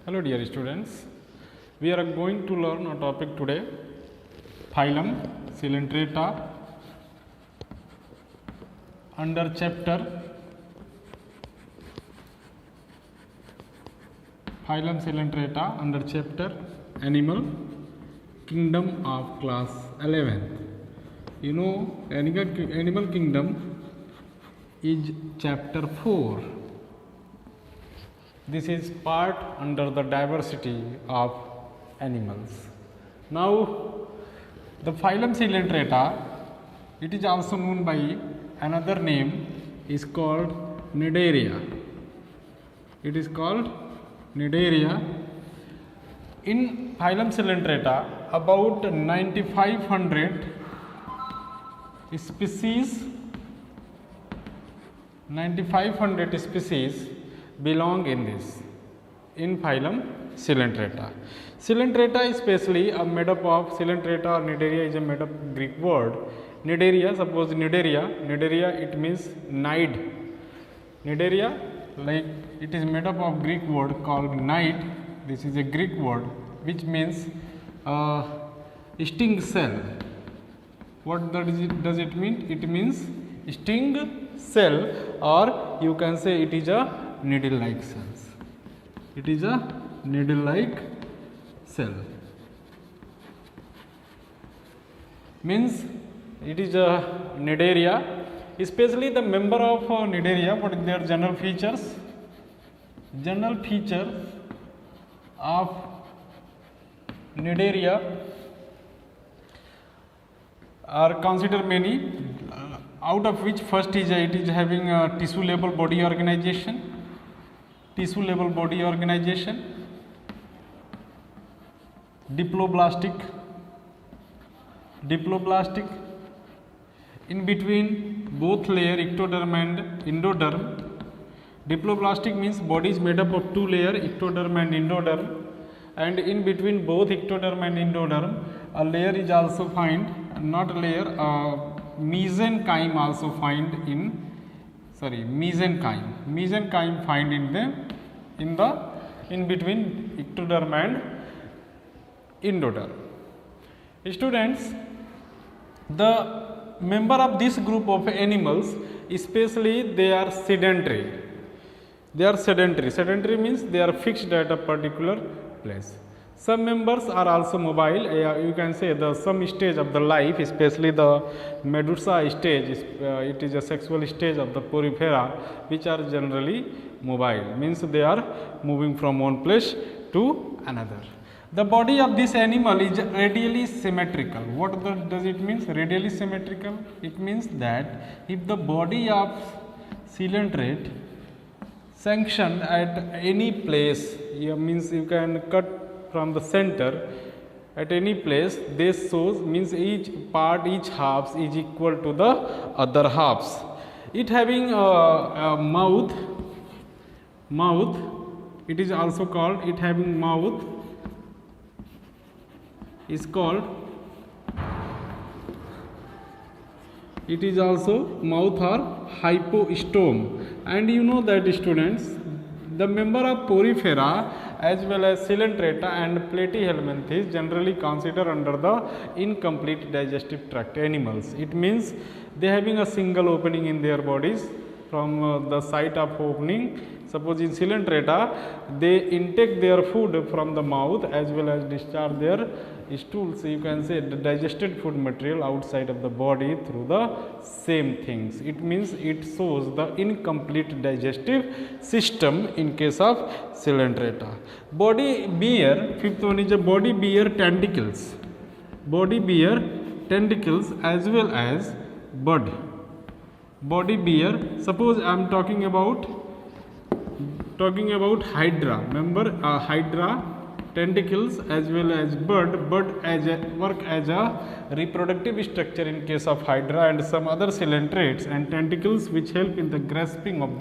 Hello dear students, we are going to learn a topic today, phylum Coelenterata, under chapter phylum Coelenterata under chapter animal kingdom of class 11th. You know, animal kingdom is chapter 4. This is part under the diversity of animals. Now, the phylum Coelenterata, it is also known by another name, is called Cnidaria. It is called Cnidaria. In phylum Coelenterata, about 9500 species belong in phylum Coelenterata. Coelenterata is specially made up of Coelenterata or Cnidaria is a made up Greek word. Cnidaria, suppose Cnidaria it means knight. Cnidaria, like it is made up of Greek word called knight. This is a Greek word which means sting cell. What does it mean? It means sting cell, or you can say it is a needle-like cells. It is a needle-like cell. Means it is a Cnidaria, especially the member of Cnidaria. What are their general features? General features of Cnidaria are considered many, out of which first is it is having a tissue level body organization. Tissue level body organization, diploblastic, in between both layer ectoderm and endoderm. Diploblastic means body is made up of two layers, ectoderm and endoderm, and in between both ectoderm and endoderm a layer is also found, not a layer, mesenchyme also find in mesenchyme find in between ectoderm and endoderm. Students, the member of this group of animals, especially they are sedentary. Sedentary means they are fixed at a particular place. Some members are also mobile. You can say some stage of the life, especially the medusa stage, it is a sexual stage of the porifera, which are generally mobile. Means they are moving from one place to another. The body of this animal is radially symmetrical. What does it mean? Radially symmetrical. It means that if the body of coelenterate sanctioned at any place, means you can cut from the center at any place, this shows, means each halves is equal to the other halves. It having a mouth, it is also called, it having mouth is called, it is also mouth or hypostome. And you know that students, the member of porifera as well as Coelenterata and Platyhelminthes generally considered under the incomplete digestive tract animals. It means they having a single opening in their bodies from the site of opening. Suppose in Coelenterata, they intake their food from the mouth as well as discharge their stools. So you can say the digested food material outside of the body through the same things. It means it shows the incomplete digestive system in case of Coelenterata. Body bear, fifth one is a body bear tentacles. Body bear tentacles as well as bud. Body bear, suppose I am talking about hydra. Remember hydra, tentacles as well as bud work as a reproductive structure in case of hydra, and some other coelentrates and tentacles which help in the grasping of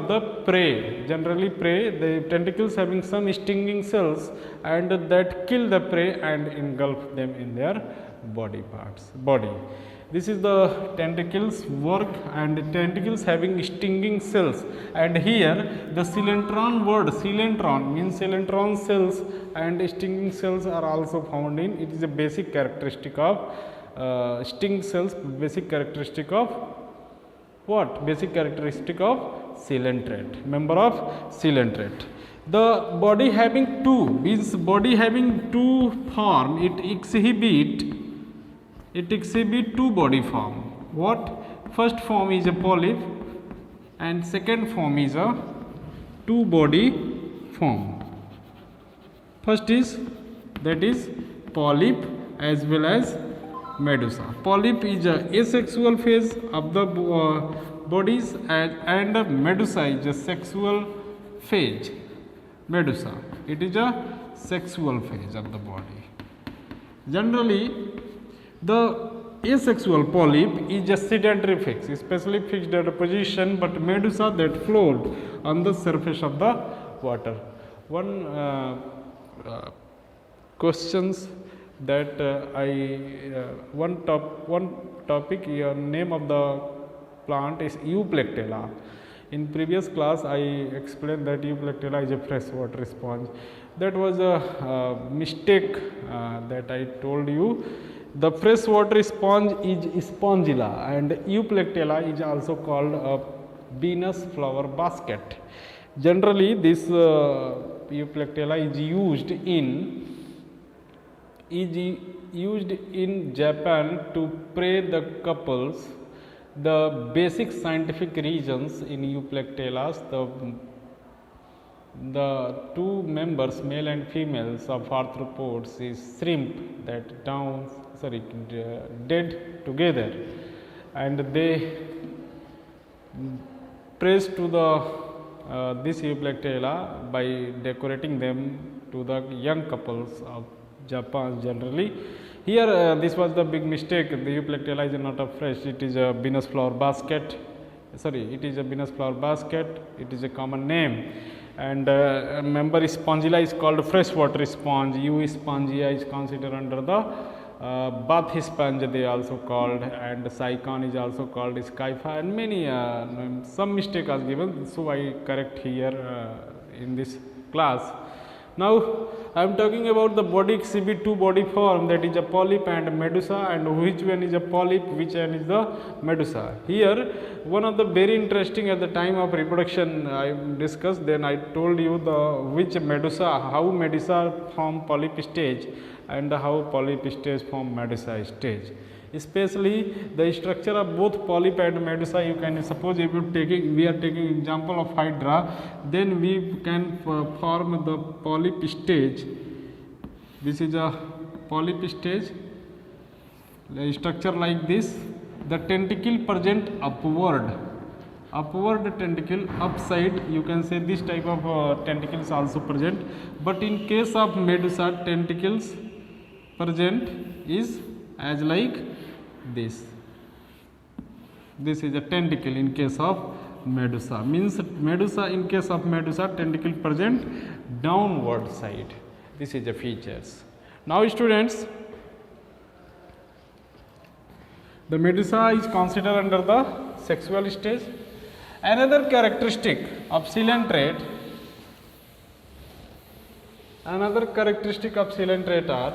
the prey. Generally prey, the tentacles having some stinging cells and that kill the prey and engulf them in their body. This is the tentacles work, and tentacles having stinging cells. And here the coelentron word, coelentron means coelentron cells, and stinging cells are also found in. It is a basic characteristic of sting cells, basic characteristic of what? Basic characteristic of coelenterate, member of coelenterate. The body having two means body having two form, it exhibit two body form. What? First form is a polyp and second form is a two body form. First is, that is polyp as well as medusa. Polyp is a asexual phase of the bodies, and medusa is a sexual phase. Medusa, it is a sexual phase of the body. Generally, the asexual polyp is a sedentary fix, especially fixed at a position, but medusa that float on the surface of the water. One questions that one topic, name of the plant is Euplectella. In previous class I explained that Euplectella is a freshwater sponge. That was a mistake that I told you. The freshwater sponge is Spongilla, and Euplectella is also called a Venus flower basket. Generally this Euplectella is used in Japan to pair the couples. The basic scientific reasons in Euplectellas, the two members, male and females of arthropods, is shrimp that dead together, and they praise to the this Euplectella by decorating them to the young couples of Japan generally. Here this was the big mistake. The Euplectella is not a fresh, it is a Venus flower basket. It is a Venus flower basket. It is a common name. And member Spongilla is called freshwater sponge. Euspongia is considered under the bath sponge, they also called, and Sycon is also called Skypha, and many some mistake was given, so I correct here in this class. Now I am talking about the body exhibit two body form, that is a polyp and medusa, and which one is a polyp, which one is the medusa. Here one of the very interesting at the time of reproduction I discussed, then I told you the which medusa, how medusa form polyp stage and how polyp stage form medusa stage. Especially the structure of both polyp and medusa, you can suppose if we are taking example of hydra, then we can form the polyp stage. This is a polyp stage, the structure like this. The tentacle present upward tentacle upside, you can say this type of tentacles also present, but in case of medusa, tentacles present is as like this. This is a tentacle in case of medusa, means medusa, in case of medusa, tentacle present downward side. This is the features. Now students, the medusa is considered under the sexual stage. Another characteristic of coelenterate, are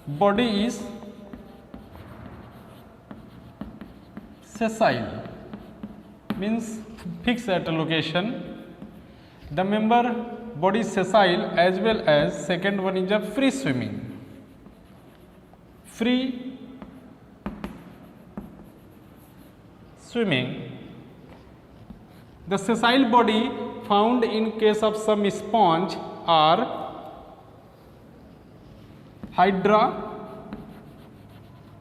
body is sessile, means fixed at a location. The member body is sessile, as well as second one is a free swimming. The sessile body found in case of some sponge are hydra,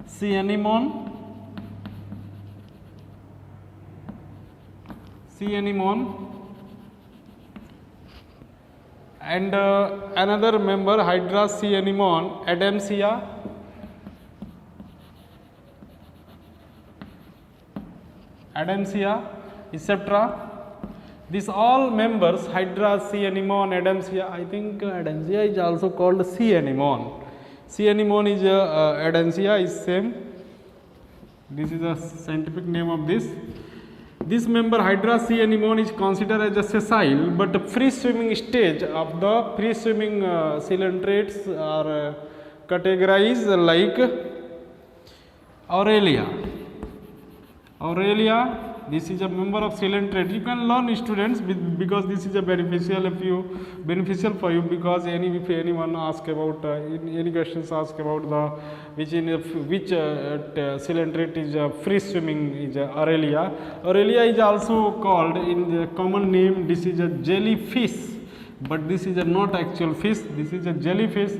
sea anemone, and another member hydra, sea anemone, Adamsia, etc. These all members, Hydra, C. anemone, Adamsia, I think Adamsia is also called C. anemone. C. anemone is Adamsia is same. This is a scientific name of this. This member Hydra C. anemone is considered as a sessile, but free swimming stage of the free swimming coelentrates are categorized like Aurelia. Aurelia, this is a member of coelentrate. You can learn, students, because this is a beneficial for you, because if anyone ask about any questions ask about the which coelentrate is free swimming is Aurelia. Aurelia is also called in the common name. This is a jellyfish, but this is a not actual fish. This is a jellyfish,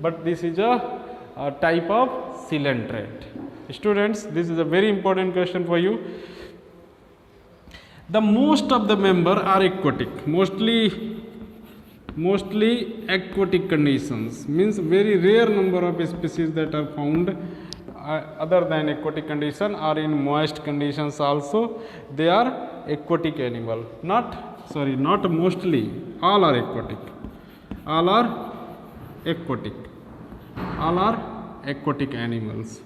but this is a type of coelentrate. Students, this is a very important question for you. The most of the member are aquatic, mostly aquatic conditions, means very rare number of species that are found other than aquatic condition are in moist conditions also. They are aquatic animal. Not mostly, all are aquatic. All are aquatic animals.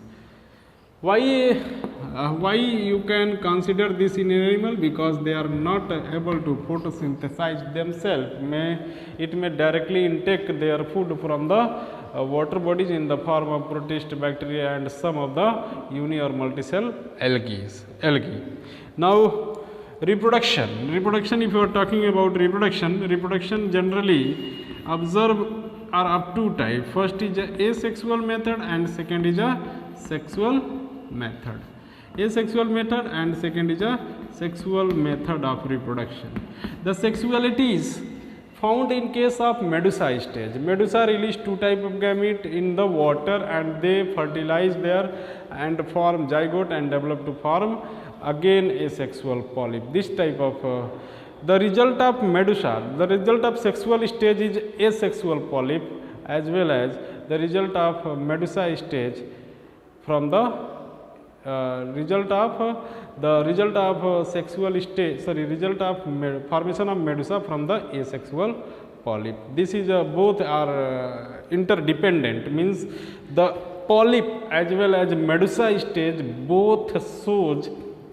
Why you can consider this in animal? Because they are not able to photosynthesize themselves. It may directly intake their food from the water bodies in the form of protist bacteria and some of the uni or multicell algae. Now reproduction, if you are talking about reproduction generally observe are of two types. First is a asexual method and second is a sexual method. Asexual method and second is a sexual method of reproduction. The sexuality is found in case of medusa stage. Medusa release two type of gamete in the water and they fertilize there and form zygote and develop to form again asexual polyp. This type of the result of medusa, the result of sexual stage is asexual polyp, as well as the result of medusa stage from the result of formation of medusa from the asexual polyp. This is both are interdependent, means the polyp as well as medusa stage both shows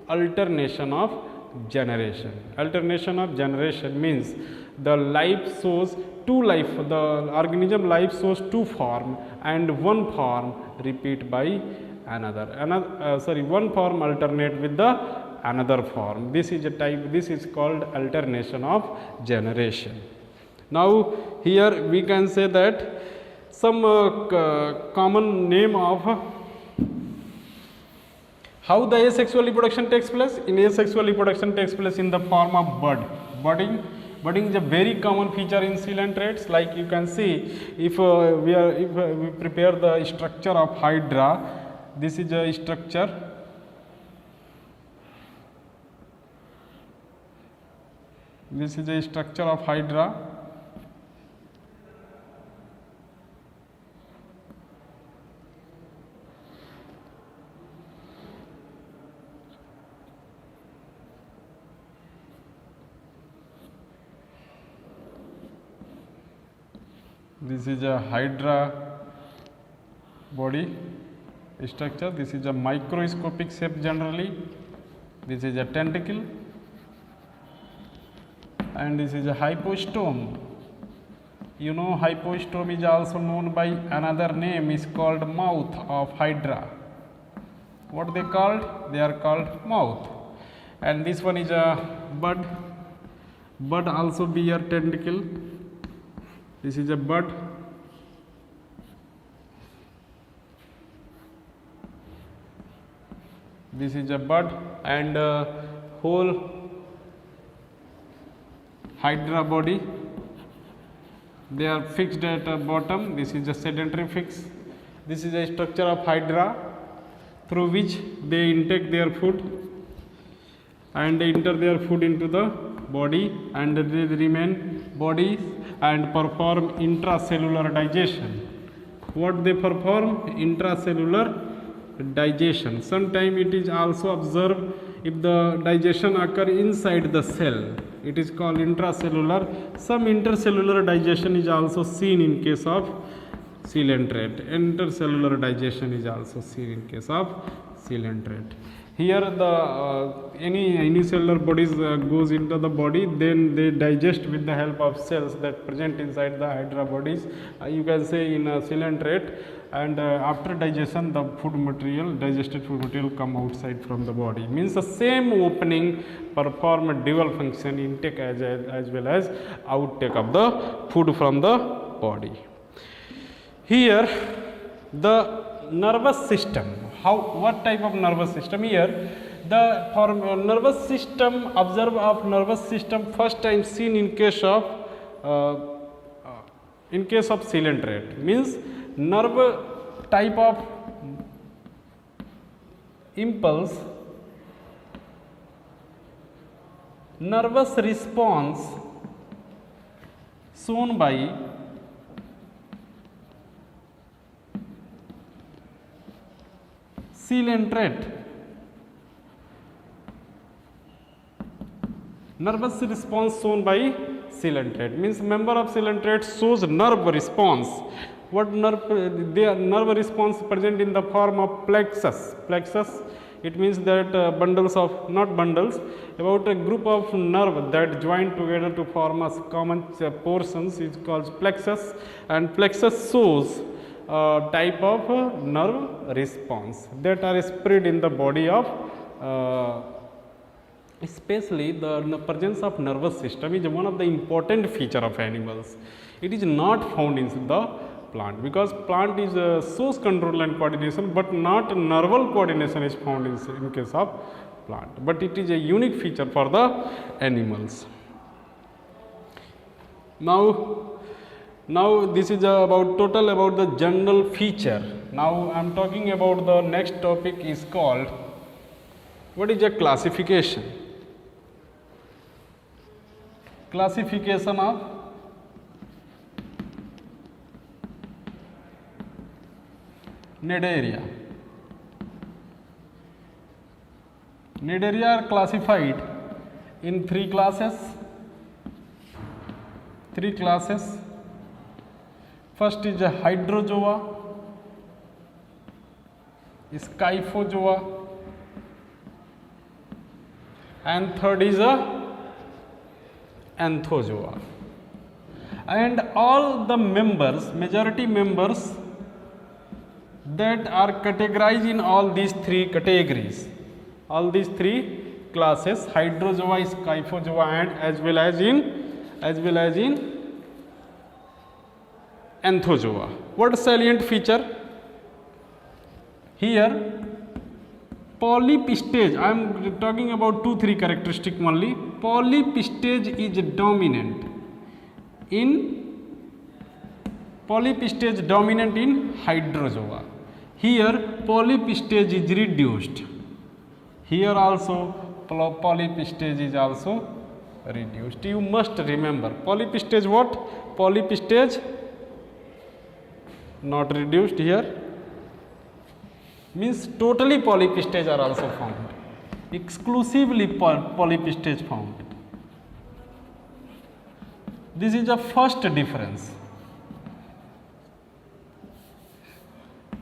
alternation of generation. Alternation of generation means the life shows two life, the organism life shows two form and one form repeat by one form alternate with the another form. This is a type, this is called alternation of generation. Now here we can say that some common name of how the asexual reproduction takes place. In asexual reproduction takes place in the form of budding. Budding is a very common feature in coelentrates. Like you can see, if we prepare the structure of Hydra, this is a structure. This is a structure of Hydra. This is a Hydra body structure. This is a microscopic shape generally. This is a tentacle and this is a hypostome. You know, hypostome is also known by another name, is called mouth of Hydra. What they called? They are called mouth. And this one is a bud. Bud also bear tentacle. This is a bud. This is a bud and whole Hydra body. They are fixed at the bottom. This is a sedentary fix. This is a structure of Hydra through which they intake their food and they enter their food into the body and they remain body and perform intracellular digestion. What they perform? Intracellular digestion. Sometimes it is also observed if the digestion occur inside the cell, it is called intracellular. Some intercellular digestion is also seen in case of coelenterate. Intercellular digestion is also seen in case of coelenterate. Here the any unicellular bodies goes into the body, then they digest with the help of cells that present inside the hydra bodies. You can say in a coelenterate, and after digestion the food material, digested food material come outside from the body. Means the same opening perform a dual function, intake as well as outtake of the food from the body. Here the nervous system, what type of nervous system? Here the nervous system, observe of nervous system first time seen in case of coelenterate. Means nerve type of impulse, nervous response shown by coelenterate. Nervous response shown by coelenterate means member of coelenterate shows nerve response. What nerve? The nerve response present in the form of plexus. Plexus, it means that bundles of, not bundles, about a group of nerve that join together to form a common portions is called plexus, and plexus shows type of nerve response that are spread in the body of especially the presence of nervous system is one of the important feature of animals. It is not found in the plant, because plant is source control and coordination, but not nerval coordination is found in case of plant, but it is a unique feature for the animals. Now this is about total about the general feature. Now I am talking about the next topic is called, what is a classification? Classification of Cnidaria. Cnidaria are classified in three classes. First is a hydrozoa, scyphozoa, and third is a anthozoa. And all the members, majority members that are categorized in all these three categories, all these three classes, hydrozoa, scyphozoa, and as well as in anthozoa. What salient feature? Here polyp stage, I am talking about 2-3 characteristic only. Polyp stage is dominant in hydrozoa. Here polyp stage is reduced. Here also polyp stage is also reduced. You must remember polyp stage what? Polyp stage not reduced here, means totally polyp stage are also found, exclusively polyp stage found. This is the first difference.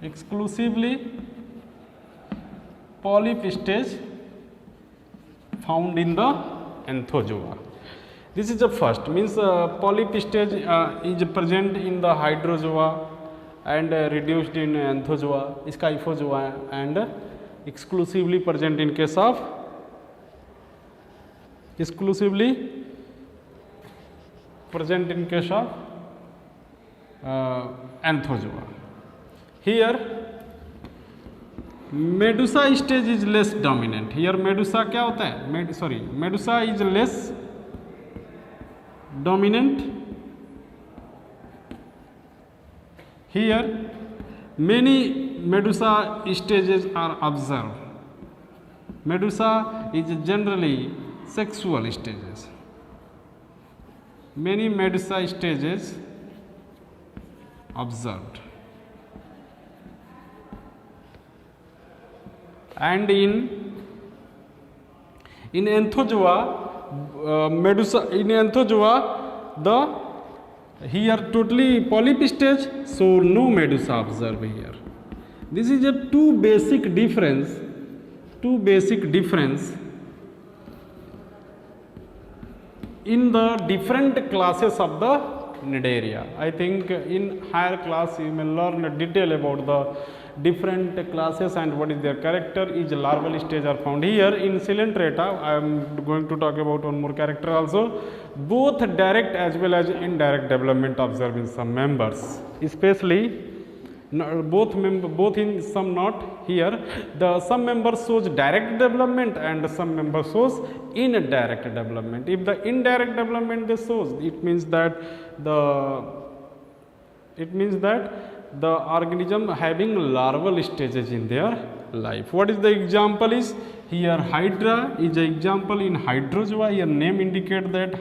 Exclusively polyp stage found in the anthozoa. This is the first, means polyp stage is present in the hydrozoa and reduced in anthozoa, scyphozoa, and exclusively present in case of anthozoa. Here medusa stage is less dominant. Here medusa क्या होता है? Medusa is less dominant. Here many medusa stages are observed. Medusa is generally sexual stages. Many medusa stages observed. And in In Anthozoa, Medusa, in Anthozoa, the here totally polyp stage, so no Medusa observed here. This is a two basic difference in the different classes of the Cnidaria. I think in higher class you may learn detail about the different classes and what is their character. Each larval stage are found here. In Coelenterata, I am going to talk about one more character also. Both direct as well as indirect development observed in some members, especially both in some, not here. The some member shows direct development and some member shows indirect development. If the indirect development they shows, it means that the organism having larval stages in their life. What is the example is here? Hydra is an example in Hydrozoa. Your name indicate that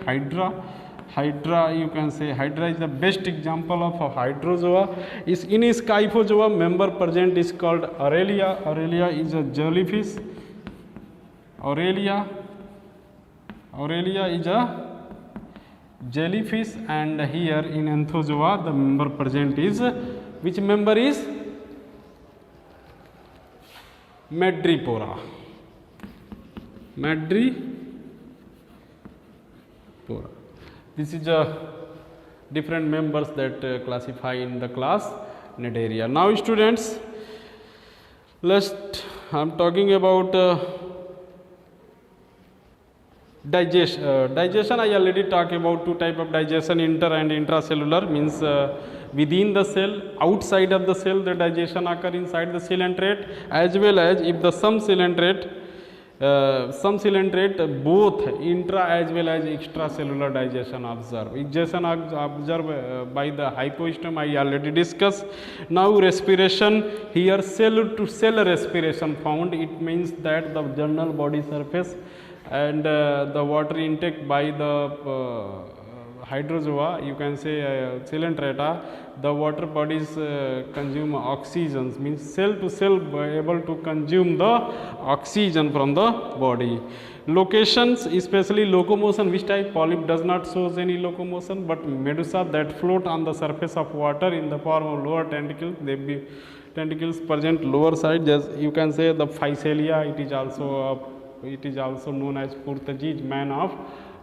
Hydra, you can say Hydra is the best example of a Hydrozoa. Is in Scyphozoa, member present is called Aurelia. Aurelia is a jellyfish. Aurelia is a jellyfish, and here in Anthozoa the member present is, which member is Madrepora. This is a different members that classify in the class Cnidaria. Now students, I am talking about digestion. I already talked about two type of digestion, inter and intracellular, means within the cell, outside of the cell the digestion occur inside the coelenterate, as well as if the some coelenterate both intra as well as extracellular digestion observed. Digestion observed by the hypoistome I already discussed. Now respiration, here cell to cell respiration found. It means that the general body surface and the water intake by the Hydrozoa, you can say Coelenterata, the water bodies consume oxygen, means cell to cell able to consume the oxygen from the body. Locations, especially locomotion, which type? Polyp does not shows any locomotion, but Medusa that float on the surface of water in the form of lower tentacles, they be tentacles present lower side. Just you can say the Physalia, it is also known as Portuguese man of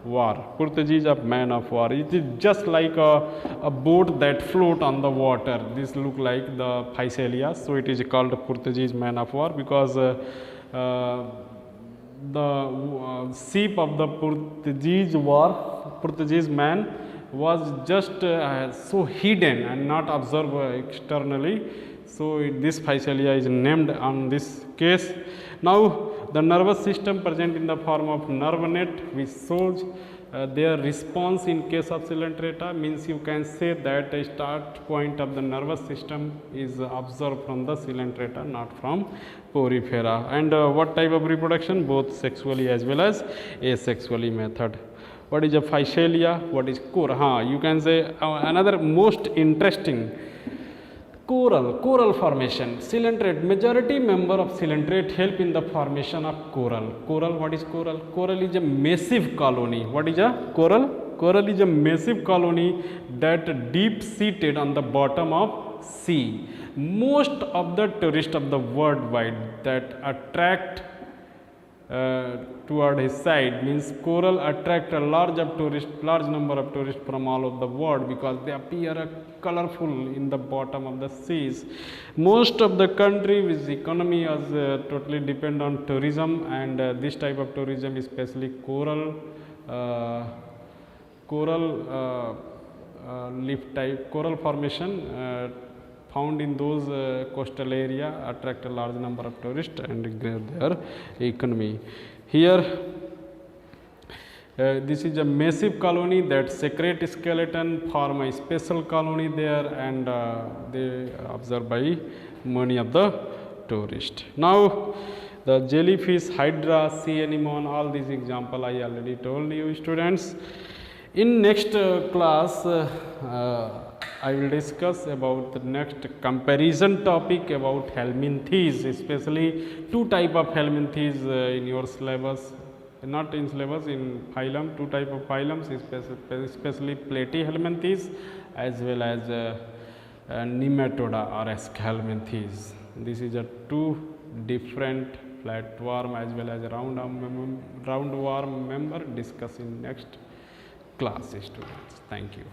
war. Portuguese of man of war. It is just like a boat that float on the water. This look like the Physalia, so it is called Portuguese man of war, because the ship of the Portuguese man was just so hidden and not observed externally. So this Physalia is named on this case. Now the nervous system present in the form of nerve net, which shows their response in case of Coelenterata, means you can say that a start point of the nervous system is observed from the Coelenterata, not from Porifera. And what type of reproduction? Both sexually as well as asexually method. What is a Physalia? What is core? You can say another most interesting, coral formation. Coelenterate, majority member of coelenterate help in the formation of coral. What is coral? Coral is a massive colony. What is a coral? Coral is a massive colony that deep seated on the bottom of sea. Most of the tourists of the worldwide that attract toward his side, means coral attract a large number of tourists from all over the world, because they appear colorful in the bottom of the seas. Most of the country with economy is totally depend on tourism, and this type of tourism, especially coral leaf type coral formation found in those coastal area, attract a large number of tourists and grow their economy. Here this is a massive colony that secrete skeleton, form a special colony there, and they observed by many of the tourists. Now the jellyfish, hydra, sea anemone, all these example I already told you students. In next class I will discuss about the next comparison topic about helminthes, especially two type of helminthes in your syllabus. not in syllabus, in phylum, two type of phylums, especially Platyhelminthes as well as Nematoda or Scalminthes. This is a two different flatworm as well as roundworm member discussed in next class, students. Thank you.